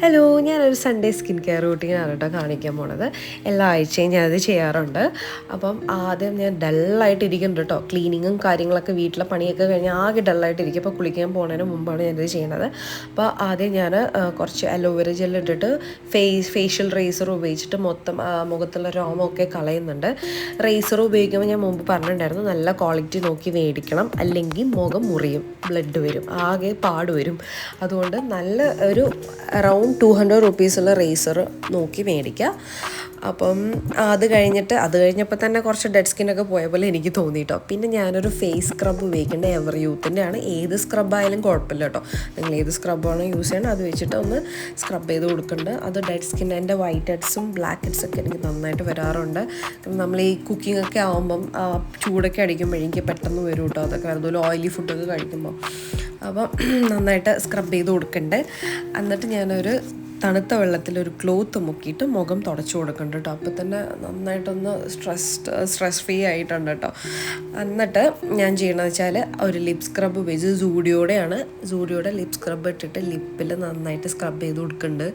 Hello, ഞാനൊരു Sunday skin care റൂട്ടീനാണ് കേട്ടോ കാണിക്കാൻ പോണത്. എല്ലാ ആഴ്ചയും ഞാനത് ചെയ്യാറുണ്ട്. അപ്പം ആദ്യം ഞാൻ ഡള്ളായിട്ട് ഇരിക്കുന്നുണ്ട് കേട്ടോ. ക്ലീനിങ്ങും കാര്യങ്ങളൊക്കെ വീട്ടിലെ പണിയൊക്കെ കഴിഞ്ഞ് ആകെ ഡള്ളായിട്ടിരിക്കും. അപ്പോൾ കുളിക്കാൻ പോകുന്നതിന് മുമ്പാണ് ഞാനിത് ചെയ്യുന്നത്. അപ്പോൾ ആദ്യം ഞാൻ കുറച്ച് അലോവേര ജെൽ ഇട്ടിട്ട് ഫേഷ്യൽ റേസർ ഉപയോഗിച്ചിട്ട് മൊത്തം മുഖത്തുള്ള രോമമൊക്കെ കളയുന്നുണ്ട്. റേസർ ഉപയോഗിക്കുമ്പോൾ ഞാൻ മുമ്പ് പറഞ്ഞിട്ടുണ്ടായിരുന്നു, നല്ല ക്വാളിറ്റി നോക്കി മേടിക്കണം, അല്ലെങ്കിൽ മുഖം മുറിയും, ബ്ലഡ് വരും, ആകെ പാട് വരും. അതുകൊണ്ട് നല്ല ഒരു അറൗണ്ട് 200 റുപ്പീസുള്ള റേസർ നോക്കി മേടിക്കുക. അപ്പം അത് കഴിഞ്ഞപ്പോൾ തന്നെ കുറച്ച് ഡെഡ് സ്കിന്നൊക്കെ പോയ പോലെ എനിക്ക് തോന്നി കേട്ടോ. പിന്നെ ഞാനൊരു ഫേസ് സ്ക്രബ് ഉപയോഗിക്കേണ്ട എവർ യൂത്തിൻ്റെ ആണ്. ഏത് സ്ക്രബായാലും കുഴപ്പമില്ല കേട്ടോ. നിങ്ങൾ ഏത് സ്ക്രബാണോ യൂസ് ചെയ്യണം അത് വെച്ചിട്ട് ഒന്ന് സ്ക്രബ് ചെയ്ത് കൊടുക്കുന്നുണ്ട്. അത് ഡെഡ് സ്കിൻ, എൻ്റെ വൈറ്റ് ഹെഡ്സും ബ്ലാക്ക് ഹെഡ്സൊക്കെ എനിക്ക് നന്നായിട്ട് വരാറുണ്ട്. നമ്മൾ ഈ കുക്കിംഗ് ഒക്കെ ആകുമ്പം ചൂടൊക്കെ അടിക്കുമ്പോൾ എനിക്ക് പെട്ടെന്ന് വരും കേട്ടോ. അതൊക്കെ അതുപോലെ ഓയിലി ഫുഡൊക്കെ കഴിക്കുമ്പോൾ അപ്പം നന്നായിട്ട് സ്ക്രബ് ചെയ്ത് കൊടുക്കണ്ടേ. എന്നിട്ട് ഞാനൊരു തണുത്ത വെള്ളത്തിൽ ഒരു ക്ലോത്ത് മുക്കിയിട്ട് മുഖം തുടച്ചു കൊടുക്കുന്നുണ്ട് കേട്ടോ. അപ്പോൾ തന്നെ നന്നായിട്ടൊന്ന് സ്ട്രെസ് ഫ്രീ ആയിട്ടുണ്ട് കേട്ടോ. എന്നിട്ട് ഞാൻ ചെയ്യണമെന്ന് വെച്ചാൽ ഒരു ലിപ് സ്ക്രബ് ഉപയോഗിച്ച് സൂഡിയോയുടെ ലിപ് സ്ക്രബ് ഇട്ടിട്ട് ലിപ്പിൽ നന്നായിട്ട് സ്ക്രബ് ചെയ്ത് കൊടുക്കുന്നുണ്ട്.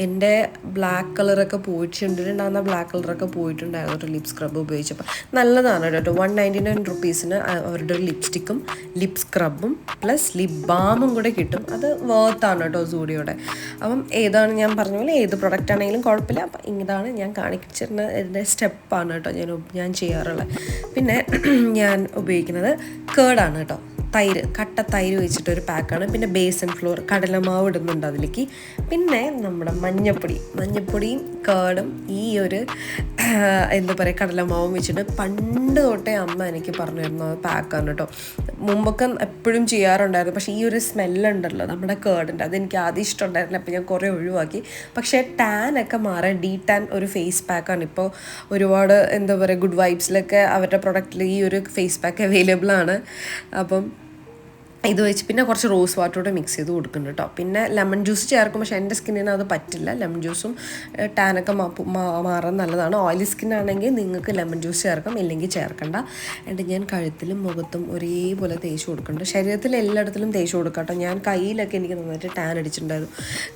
എൻ്റെ ബ്ലാക്ക് കളറൊക്കെ പോയിട്ടുണ്ടാകുന്ന ബ്ലാക്ക് കളറൊക്കെ പോയിട്ടുണ്ടായിരുന്നു ഒരു ലിപ് സ്ക്രബ് ഉപയോഗിച്ചപ്പോൾ. നല്ലതാണ് കേട്ടോ. 199 റുപ്പീസിന് അവരുടെ ഒരു ലിപ്സ്റ്റിക്കും ലിപ് സ്ക്രബും പ്ലസ് ലിപ് ബാമും കൂടെ കിട്ടും. അത് വേർത്താണ് കേട്ടോ സൂഡിയോയുടെ. അപ്പം ഏതാണ് ഞാൻ പറഞ്ഞ പോലെ ഏത് പ്രൊഡക്റ്റ് ആണെങ്കിലും കുഴപ്പമില്ല. അപ്പം ഇതാണ് ഞാൻ കാണിച്ചിരുന്ന ഇതിൻ്റെ സ്റ്റെപ്പാണ് കേട്ടോ ഞാൻ ചെയ്യാറുള്ളത്. പിന്നെ ഞാൻ ഉപയോഗിക്കുന്നത് കേർഡാണ് കേട്ടോ. കട്ട തൈര് വെച്ചിട്ടൊരു പാക്കാണ്. പിന്നെ ബേസൻ ഫ്ലോർ, കടലമാവ് ഇടുന്നുണ്ട് അതിലേക്ക്. പിന്നെ നമ്മുടെ മഞ്ഞപ്പൊടിയും കേർഡും ഈ ഒരു എന്താ പറയുക കടലമാവും വെച്ചിട്ട് പണ്ട് തൊട്ടേ അമ്മ എനിക്ക് പറഞ്ഞു തരുന്ന പാക്കാണ് കേട്ടോ. മുമ്പൊക്കെ എപ്പോഴും ചെയ്യാറുണ്ടായിരുന്നു. പക്ഷേ ഈ ഒരു സ്മെല്ലുണ്ടല്ലോ നമ്മുടെ കേർഡിൻ്റെ, അതെനിക്ക് ആദ്യം ഇഷ്ടമുണ്ടായിരുന്നില്ല. അപ്പോൾ ഞാൻ കുറേ ഒഴിവാക്കി. പക്ഷേ ടാനൊക്കെ മാറാൻ ടാൻ ഒരു ഫേസ് പാക്കാണ് ഇപ്പോൾ ഒരുപാട് എന്താ പറയുക ഗുഡ് വൈബ്സിലൊക്കെ അവരുടെ പ്രൊഡക്റ്റിൽ ഈ ഒരു ഫേസ് പാക്ക് അവൈലബിൾ ആണ്. അപ്പം ഇത് വെച്ച് പിന്നെ കുറച്ച് റോസ് വാട്ടറോടെ മിക്സ് ചെയ്ത് കൊടുക്കുന്നുണ്ട് കേട്ടോ. പിന്നെ ലെമൺ ജ്യൂസ് ചേർക്കും, പക്ഷേ എൻ്റെ സ്കിന്നിന് അത് പറ്റില്ല. ലെമൺ ജ്യൂസും ടാനൊക്കെ മാറാൻ നല്ലതാണ്. ഓയിലി സ്കിന്നാണെങ്കിൽ നിങ്ങൾക്ക് ലെമൺ ജ്യൂസ് ചേർക്കാം, ഇല്ലെങ്കിൽ ചേർക്കണ്ട. എന്നിട്ട് ഞാൻ കഴുത്തിലും മുഖത്തും ഒരേപോലെ തേച്ച് കൊടുക്കുന്നുണ്ട്. ശരീരത്തിൽ എല്ലായിടത്തിലും തേച്ച് കൊടുക്കാം കേട്ടോ. ഞാൻ കയ്യിലൊക്കെ എനിക്ക് നന്നായിട്ട് ടാൻ അടിച്ചിട്ടുണ്ടായിരുന്നു.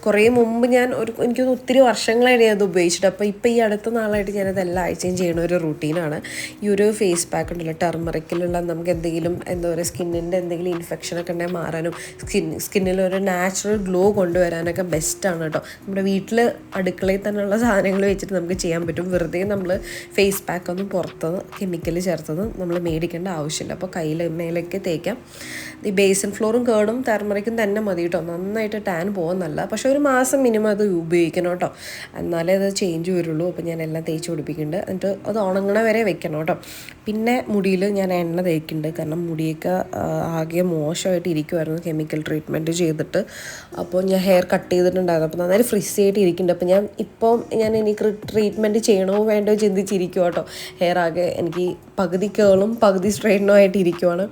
കുറേ മുമ്പ് എനിക്കൊന്ന് ഒത്തിരി വർഷങ്ങളായിട്ട് അത് ഉപയോഗിച്ചിട്ട്. അപ്പോൾ ഇപ്പോൾ ഈ അടുത്ത നാളായിട്ട് ഞാനത് എല്ലാ ആഴ്ചയും ചെയ്യുന്ന ഒരു റൂട്ടീനാണ്. ഈ ഒരു ഫേസ് പാക്ക് ഉണ്ടല്ലോ, ടർമറിക്കിലുള്ള നമുക്ക് എന്തെങ്കിലും എന്താ പറയുക സ്കിന്നിൻ്റെ എന്തെങ്കിലും ഇൻഫെക്ഷൻ ഒക്കെ ഉണ്ടെങ്കിൽ മാറാനും സ്കിന്നിൽ ഒരു നാച്ചുറൽ ഗ്ലോ കൊണ്ടുവരാനൊക്കെ ബെസ്റ്റാണ് കേട്ടോ. നമ്മുടെ വീട്ടിൽ അടുക്കളയിൽ തന്നെയുള്ള സാധനങ്ങൾ വെച്ചിട്ട് നമുക്ക് ചെയ്യാൻ പറ്റും. വെറുതെ നമ്മൾ ഫേസ് പാക്കൊന്നും പുറത്തുനിന്ന് കെമിക്കൽ ചേർത്തത് നമ്മൾ മേടിക്കേണ്ട ആവശ്യമില്ല. അപ്പോൾ കയ്യിൽ മേലേക്ക് തേക്കാം. ഈ ബേസൻ ഫ്ലോറും കേർഡും ടർമറിക്കും തന്നെ മതി കേട്ടോ. നന്നായിട്ട് ടാൻ പോകുന്നല്ല, പക്ഷേ ഒരു മാസം മിനിമം അത് ഉപയോഗിക്കണം കേട്ടോ. എന്നാലേ അത് ചേഞ്ച് വരുള്ളൂ. അപ്പോൾ ഞാൻ എല്ലാം തേച്ച് പിടിപ്പിക്കുന്നുണ്ട്. എന്നിട്ട് അത് ഉണങ്ങണ വരെ വെക്കണം കേട്ടോ. പിന്നെ മുടിയിൽ ഞാൻ എണ്ണ തേക്കുന്നുണ്ട്. കാരണം മുടിയൊക്കെ ആകെ മോശമായിട്ട് ഇരിക്കുമായിരുന്നു കെമിക്കൽ ട്രീറ്റ്മെൻറ്റ് ചെയ്തിട്ട്. അപ്പോൾ ഞാൻ ഹെയർ കട്ട് ചെയ്തിട്ടുണ്ടായിരുന്നു. അപ്പോൾ നന്നായി ഫ്രിസി ആയിട്ട് ഇരിക്കുന്നുണ്ട്. അപ്പോൾ ഞാൻ എനിക്ക് ട്രീറ്റ്മെൻറ്റ് ചെയ്യണോ വേണ്ടോ ചിന്തിച്ചിരിക്കും കേട്ടോ. ഹെയർ ആകെ എനിക്ക് പകുതി കേളും പകുതി സ്ട്രെയിറ്റനും ആയിട്ട് ഇരിക്കുവാണ്.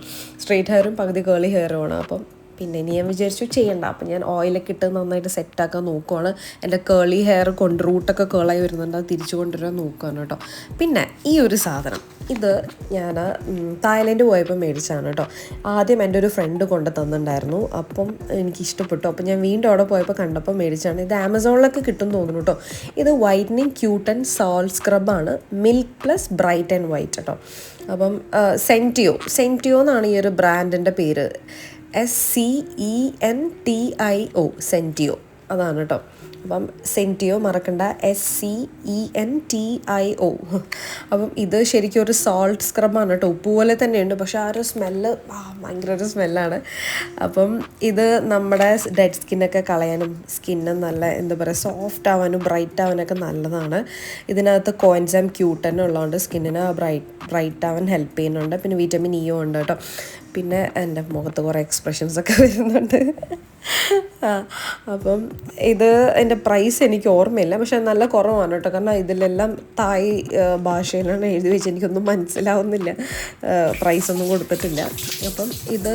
സ്ട്രെയിറ്റ് ഹെയറും പകുതി കേളി ഹെയറുമാണ്. അപ്പം പിന്നെ ഇനി ഞാൻ വിചാരിച്ചു ചെയ്യണ്ട. അപ്പം ഞാൻ ഓയിലൊക്കെ ഇട്ട് നന്നായിട്ട് സെറ്റാക്കാൻ നോക്കുവാണ്. എൻ്റെ കേളി ഹെയർ റൂട്ടൊക്കെ കേളായി വരുന്നുണ്ട്, അത് തിരിച്ചു കൊണ്ടുവരാൻ നോക്കുകയാണ് കേട്ടോ. പിന്നെ ഈ ഒരു സാധനം ഇത് ഞാൻ തായ്ലൻഡ് പോയപ്പോൾ മേടിച്ചതാണ് കേട്ടോ. ആദ്യം എൻ്റെ ഒരു ഫ്രണ്ട് കൊണ്ട് തന്നിട്ടുണ്ടായിരുന്നു. അപ്പം എനിക്ക് ഇഷ്ടപ്പെട്ടു. അപ്പം ഞാൻ വീണ്ടും അവിടെ പോയപ്പോൾ കണ്ടപ്പോൾ മേടിച്ചതാണ്. ഇത് ആമസോണിലൊക്കെ കിട്ടും തോന്നുന്നു കേട്ടോ. ഇത് വൈറ്റനിങ് ക്യൂട്ട് ആൻഡ് സോൾട്ട് സ്ക്രബാണ്. Milk plus bright and white കേട്ടോ. അപ്പം സെൻറ്റിയോ എന്നാണ് ഈ ഒരു ബ്രാൻഡിൻ്റെ പേര്. SCENTIO, സെൻറ്റിയോ അതാണ് കേട്ടോ. അപ്പം സെൻറ്റിയോ മറക്കണ്ട, SCENTIO. അപ്പം ഇത് ശരിക്കും ഒരു സോൾട്ട് സ്ക്രബാണ് കേട്ടോ. ഉപ്പ് പോലെ തന്നെയുണ്ട്, പക്ഷേ ആ ഒരു സ്മെല്ല് ഭയങ്കര ഒരു സ്മെല്ലാണ്. അപ്പം ഇത് നമ്മുടെ ഡെഡ് സ്കിന്നൊക്കെ കളയാനും സ്കിന്ന് നല്ല എന്താ പറയുക സോഫ്റ്റ് ആവാനും ബ്രൈറ്റ് ആവാനൊക്കെ നല്ലതാണ്. ഇതിനകത്ത് കോൻസാം ക്യൂട്ടൻ ഉള്ളതുകൊണ്ട് സ്കിന്നിന് ബ്രൈറ്റ് ആവാൻ ഹെൽപ്പ് ചെയ്യുന്നുണ്ട്. പിന്നെ വിറ്റമിൻ ഇ ഉണ്ട് കേട്ടോ. പിന്നെ എൻ്റെ മുഖത്ത് കുറേ എക്സ്പ്രഷൻസൊക്കെ വരുന്നുണ്ട്. അപ്പം ഇത് എൻ്റെ പ്രൈസ് എനിക്ക് ഓർമ്മയില്ല, പക്ഷെ നല്ല കുറവാണ് കേട്ടോ. കാരണം ഇതിലെല്ലാം തായ് ഭാഷയിലാണ് എഴുതി വെച്ച്, എനിക്കൊന്നും മനസ്സിലാവുന്നില്ല. പ്രൈസൊന്നും കൊടുത്തിട്ടില്ല. അപ്പം ഇത്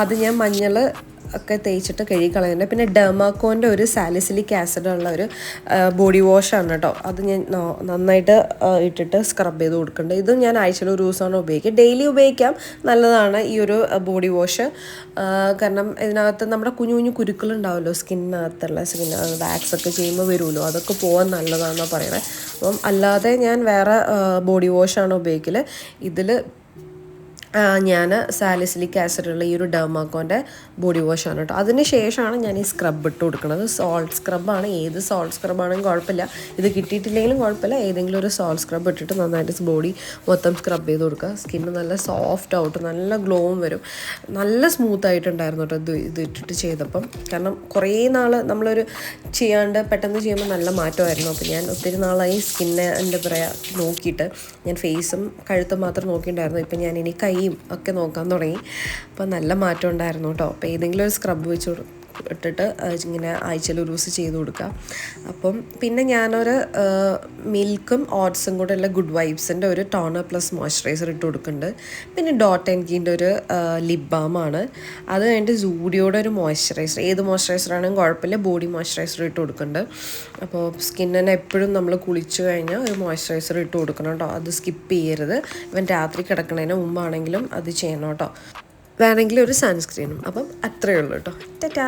ആദ്യം ഞാൻ മഞ്ഞൾ ഒക്കെ തേച്ചിട്ട് കഴുകി കളയുന്നുണ്ട്. പിന്നെ ഡെർമാക്കോൻ്റെ ഒരു സാലിസിലിക് ആസിഡ് ഉള്ള ഒരു ബോഡി വാഷാണ് കേട്ടോ. അത് ഞാൻ നന്നായിട്ട് ഇട്ടിട്ട് സ്ക്രബ് ചെയ്ത് കൊടുക്കുന്നുണ്ട്. ഇത് ഞാൻ ആഴ്ചയിൽ ഒരു ദിവസമാണ് ഉപയോഗിക്കുക. ഡെയിലി ഉപയോഗിക്കാം, നല്ലതാണ് ഈ ഒരു ബോഡി വാഷ്. കാരണം ഇതിനകത്ത് നമ്മുടെ കുഞ്ഞു കുഞ്ഞു കുരുക്കളുണ്ടാവുമല്ലോ സ്കിന്നിനകത്തുള്ള വാക്സ് ഒക്കെ ചെയ്യുമ്പോൾ വരുമല്ലോ, അതൊക്കെ പോകാൻ നല്ലതാണെന്നാണ് പറയണത്. അപ്പം അല്ലാതെ ഞാൻ വേറെ ബോഡി വാഷാണ് ഉപയോഗിക്കൽ. ഇതിൽ ഞാൻ സാലിസിലിക് ആസിഡുള്ള ഈ ഒരു ഡെർമാക്കോൻ്റെ ബോഡി വാഷാണ് കേട്ടോ. അതിന് ശേഷമാണ് ഞാൻ ഈ സ്ക്രബ് ഇട്ട് കൊടുക്കുന്നത്. സോൾട്ട് സ്ക്രബാണ്, ഏത് സോൾട്ട് സ്ക്രബാണെങ്കിലും കുഴപ്പമില്ല, ഇത് കിട്ടിയിട്ടില്ലെങ്കിലും കുഴപ്പമില്ല. ഏതെങ്കിലും ഒരു സോൾട്ട് സ്ക്രബ് ഇട്ടിട്ട് നന്നായിട്ട് ബോഡി മൊത്തം സ്ക്രബ് ചെയ്ത് കൊടുക്കുക. സ്കിന്ന് നല്ല സോഫ്റ്റ് ആയിട്ട് നല്ല ഗ്ലോവും വരും. നല്ല സ്മൂത്തായിട്ടുണ്ടായിരുന്നു കേട്ടോ ഇത് ഇട്ടിട്ട് ചെയ്തപ്പം. കാരണം കുറേ നാൾ നമ്മളൊരു ചെയ്യാണ്ട് പെട്ടെന്ന് ചെയ്യുമ്പോൾ നല്ല മാറ്റമായിരുന്നു. അപ്പോൾ ഞാൻ ഒത്തിരി നാളായി സ്കിന്നെ എന്താ പറയുക നോക്കിയിട്ട്, ഞാൻ ഫേസും കഴുത്തും മാത്രം നോക്കിയിട്ടുണ്ടായിരുന്നു. ഇപ്പം ഞാൻ ഇനി കൈ ഒക്കെ നോക്കാൻ തുടങ്ങി. അപ്പോൾ നല്ല മാറ്റം ഉണ്ടായിരുന്നു കേട്ടോ. അപ്പോൾ ഏതെങ്കിലും ഒരു സ്ക്രബ് വെച്ച് ഇട്ടിട്ട് ഇങ്ങനെ ആഴ്ചയിൽ ഒരു ദിവസം ചെയ്ത് കൊടുക്കുക. അപ്പം പിന്നെ ഞാനൊരു മിൽക്കും ഓട്സും കൂടെ ഉള്ള ഗുഡ് വൈബ്സിൻ്റെ ഒരു ടോണർ പ്ലസ് മോയ്സ്ചറൈസർ ഇട്ട് കൊടുക്കുന്നുണ്ട്. പിന്നെ ഡോട്ട് ആൻഡ് കീൻ്റെ ഒരു ലിപ് ബാമാണ്. അത് കഴിഞ്ഞിട്ട് സൂഡിയോടെ ഒരു മോയ്സ്ചറൈസർ, ഏത് മോയ്സ്ചറൈസറാണെങ്കിലും കുഴപ്പമില്ല, ബോഡി മോയ്സ്ചറൈസർ ഇട്ട് കൊടുക്കുന്നുണ്ട്. അപ്പോൾ സ്കിന്നിന് എപ്പോഴും നമ്മൾ കുളിച്ച് കഴിഞ്ഞാൽ ഒരു മോയ്സ്ചറൈസർ ഇട്ട് കൊടുക്കണം കേട്ടോ. അത് സ്കിപ്പ് ചെയ്യരുത്. ഇവൻ രാത്രി കിടക്കുന്നതിന് മുമ്പാണെങ്കിലും അത് ചെയ്യണം കേട്ടോ. വേണമെങ്കിൽ ഒരു സൺസ്ക്രീനും. അപ്പം അത്രയേ ഉള്ളൂ കേട്ടോ. ടാറ്റാ.